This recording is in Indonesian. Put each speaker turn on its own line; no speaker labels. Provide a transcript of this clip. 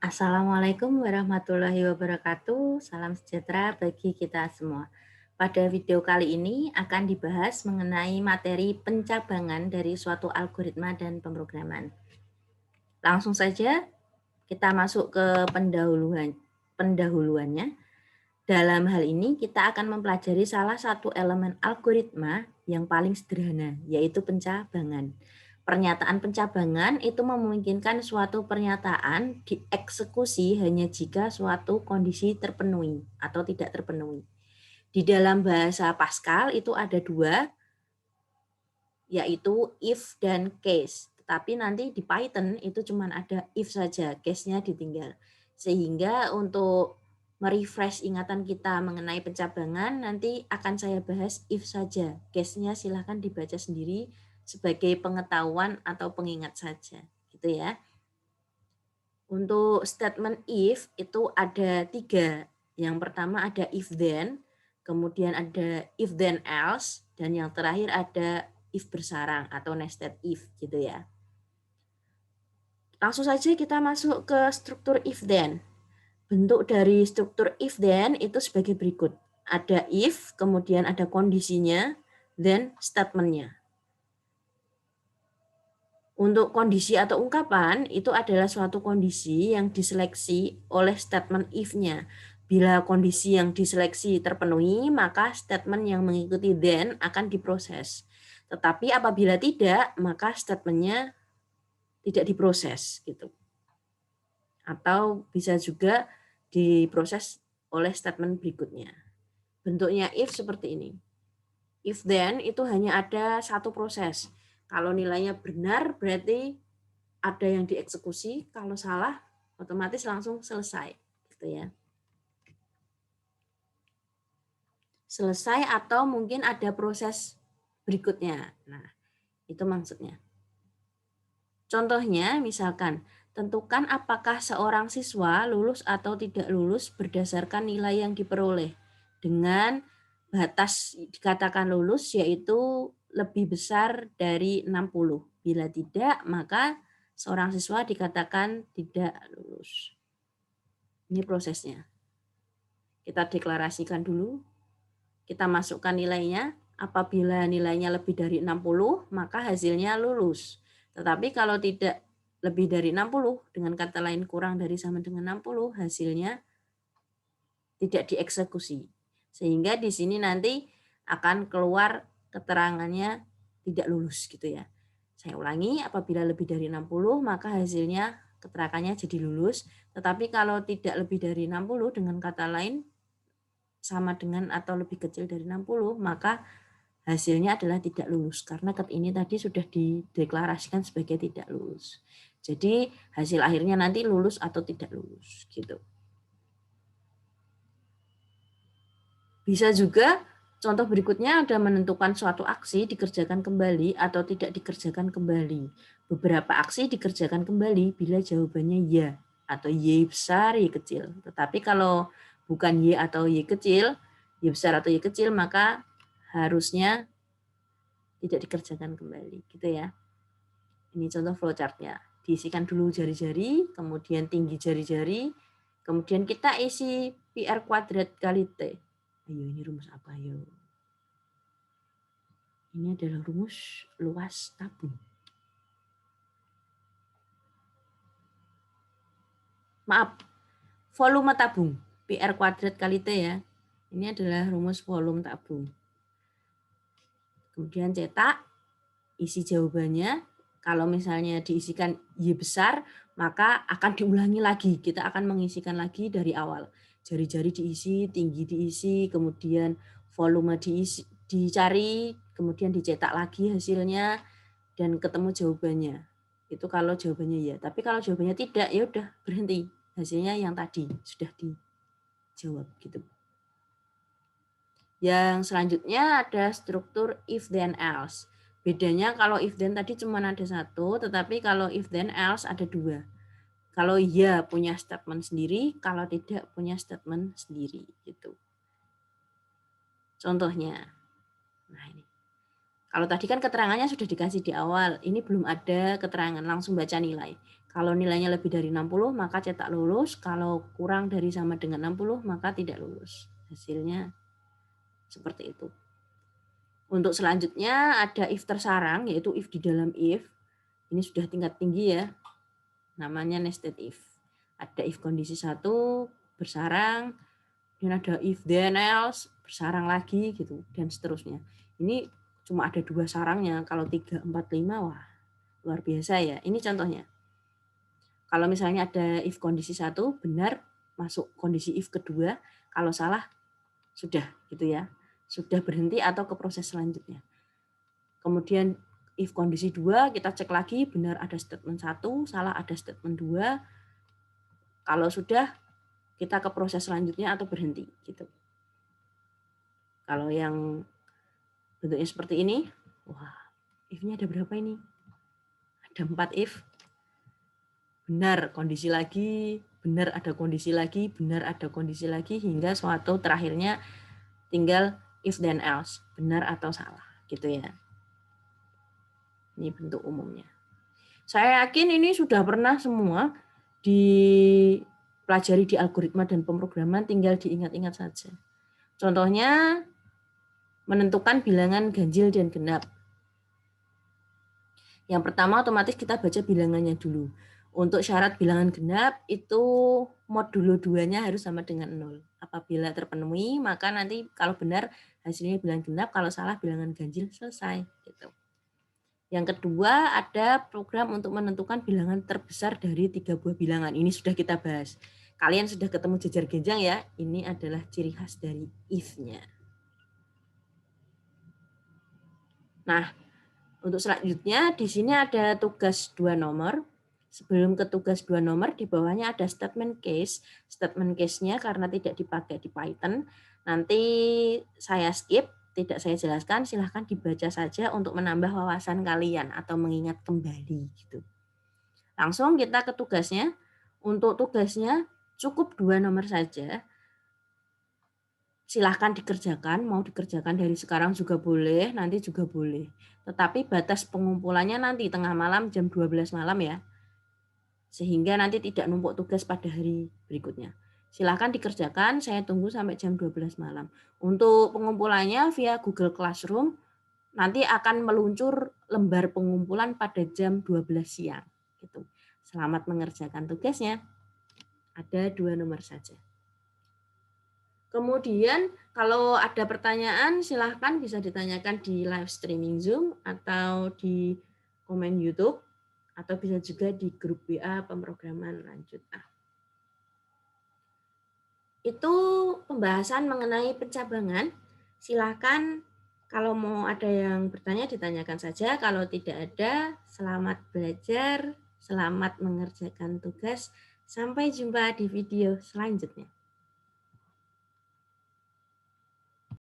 Assalamualaikum warahmatullahi wabarakatuh. Salam sejahtera bagi kita semua. Pada video kali ini akan dibahas mengenai materi pencabangan dari suatu algoritma dan pemrograman. Langsung saja kita masuk ke pendahuluannya. Dalam hal ini kita akan mempelajari salah satu elemen algoritma yang paling sederhana, yaitu pencabangan. Pernyataan pencabangan itu memungkinkan suatu pernyataan dieksekusi hanya jika suatu kondisi terpenuhi atau tidak terpenuhi. Di dalam bahasa Pascal itu ada dua, yaitu if dan case. Tetapi nanti di Python itu cuma ada if saja, case-nya ditinggal. Sehingga untuk merefresh ingatan kita mengenai pencabangan, nanti akan saya bahas if saja. Case-nya silahkan dibaca sendiri sebagai pengetahuan atau pengingat saja. Gitu ya. Untuk statement if itu ada 3. Yang pertama ada if then, kemudian ada if then else, dan yang terakhir ada if bersarang atau nested if gitu ya. Langsung saja kita masuk ke struktur if then. Bentuk dari struktur if then itu sebagai berikut. Ada if, kemudian ada kondisinya, then statementnya. Untuk kondisi atau ungkapan, itu adalah suatu kondisi yang diseleksi oleh statement if-nya. Bila kondisi yang diseleksi terpenuhi, maka statement yang mengikuti then akan diproses. Tetapi apabila tidak, maka statement-nya tidak diproses. Gitu. Atau bisa juga diproses oleh statement berikutnya. Bentuknya if seperti ini. If then itu hanya ada satu proses. Kalau nilainya benar berarti ada yang dieksekusi, kalau salah otomatis langsung selesai gitu ya. Selesai atau mungkin ada proses berikutnya. Nah, itu maksudnya. Contohnya misalkan tentukan apakah seorang siswa lulus atau tidak lulus berdasarkan nilai yang diperoleh dengan batas dikatakan lulus yaitu lebih besar dari 60. Bila tidak, maka seorang siswa dikatakan tidak lulus. Ini prosesnya. Kita deklarasikan dulu. Kita masukkan nilainya. Apabila nilainya lebih dari 60, maka hasilnya lulus. Tetapi kalau tidak lebih dari 60, dengan kata lain kurang dari sama dengan 60, hasilnya tidak dieksekusi. Sehingga di sini nanti akan keluar keterangannya tidak lulus gitu ya. Saya ulangi, apabila lebih dari 60 maka hasilnya keterangannya jadi lulus, tetapi kalau tidak lebih dari 60 dengan kata lain sama dengan atau lebih kecil dari 60 maka hasilnya adalah tidak lulus karena ket ini tadi sudah dideklarasikan sebagai tidak lulus. Jadi hasil akhirnya nanti lulus atau tidak lulus gitu. Bisa juga contoh berikutnya ada menentukan suatu aksi dikerjakan kembali atau tidak dikerjakan kembali. Beberapa aksi dikerjakan kembali bila jawabannya ya atau y besar, y kecil. Tetapi kalau bukan y atau y kecil, y besar atau y kecil, maka harusnya tidak dikerjakan kembali. Gitu ya. Ini contoh flowchart-nya. Diisikan dulu jari-jari, kemudian tinggi jari-jari, kemudian kita isi PR kuadrat kali T. Ayo, ini rumus apa? Ayo. Ini adalah rumus luas tabung. Maaf, volume tabung. PR kuadrat kali T ya. Ini adalah rumus volume tabung. Kemudian cetak, isi jawabannya. Kalau misalnya diisikan Y besar, maka akan diulangi lagi. Kita akan mengisikan lagi dari awal. Jari-jari diisi, tinggi diisi, kemudian volume diisi, dicari, kemudian dicetak lagi hasilnya, dan ketemu jawabannya. Itu kalau jawabannya ya. Tapi kalau jawabannya tidak, ya udah berhenti. Hasilnya yang tadi sudah dijawab gitu. Yang selanjutnya ada struktur if then else. Bedanya kalau if then tadi cuma ada satu, tetapi kalau if then else ada dua. Kalau ya punya statement sendiri, kalau tidak punya statement sendiri gitu. Contohnya. Nah ini. Kalau tadi kan keterangannya sudah dikasih di awal, ini belum ada keterangan, langsung baca nilai. Kalau nilainya lebih dari 60 maka cetak lulus, kalau kurang dari sama dengan 60 maka tidak lulus. Hasilnya seperti itu. Untuk selanjutnya ada if tersarang, yaitu if di dalam if. Ini sudah tingkat tinggi ya, namanya nested if. Ada if kondisi 1 bersarang, dan ada if then else bersarang lagi gitu, dan seterusnya. Ini cuma ada 2 sarangnya, kalau 3, 4, 5 wah luar biasa ya. Ini contohnya. Kalau misalnya ada if kondisi 1 benar, masuk kondisi if kedua, kalau salah sudah gitu ya. Sudah berhenti atau ke proses selanjutnya. Kemudian if kondisi 2 kita cek lagi benar ada statement 1, salah ada statement 2. Kalau sudah kita ke proses selanjutnya atau berhenti gitu. Kalau yang bentuknya seperti ini, wah, if-nya ada berapa ini? Ada 4 if. Benar kondisi lagi, benar ada kondisi lagi, benar ada kondisi lagi, hingga suatu terakhirnya tinggal if then else, benar atau salah gitu ya. Ini bentuk umumnya. Saya yakin ini sudah pernah semua dipelajari di algoritma dan pemrograman, tinggal diingat-ingat saja. Contohnya menentukan bilangan ganjil dan genap. Yang pertama otomatis kita baca bilangannya dulu. Untuk syarat bilangan genap itu modulo 2-nya harus sama dengan 0. Apabila terpenuhi maka nanti kalau benar hasilnya bilangan genap, kalau salah bilangan ganjil, selesai gitu. Yang kedua ada program untuk menentukan bilangan terbesar dari 3 buah bilangan. Ini sudah kita bahas. Kalian sudah ketemu jejar genjang ya. Ini adalah ciri khas dari if-nya. Nah, untuk selanjutnya di sini ada tugas 2 nomor. Sebelum ke tugas 2 nomor di bawahnya ada statement case. Statement case-nya karena tidak dipakai di Python, nanti saya skip, tidak saya jelaskan, silahkan dibaca saja untuk menambah wawasan kalian atau mengingat kembali gitu. Langsung kita ke tugasnya. Untuk tugasnya cukup 2 nomor saja. Silahkan dikerjakan, mau dikerjakan dari sekarang juga boleh, nanti juga boleh. Tetapi batas pengumpulannya nanti tengah malam jam 12 malam ya. Sehingga nanti tidak numpuk tugas pada hari berikutnya. Silahkan dikerjakan, saya tunggu sampai jam 12 malam. Untuk pengumpulannya via Google Classroom, nanti akan meluncur lembar pengumpulan pada jam 12 siang. Gitu. Selamat mengerjakan tugasnya. Ada 2 nomor saja. Kemudian kalau ada pertanyaan silahkan bisa ditanyakan di live streaming Zoom atau di komen YouTube atau bisa juga di grup WA pemrograman lanjut A. Itu pembahasan mengenai pencabangan. Silahkan kalau mau ada yang bertanya ditanyakan saja. Kalau tidak ada, selamat belajar, selamat mengerjakan tugas. Sampai jumpa di video selanjutnya.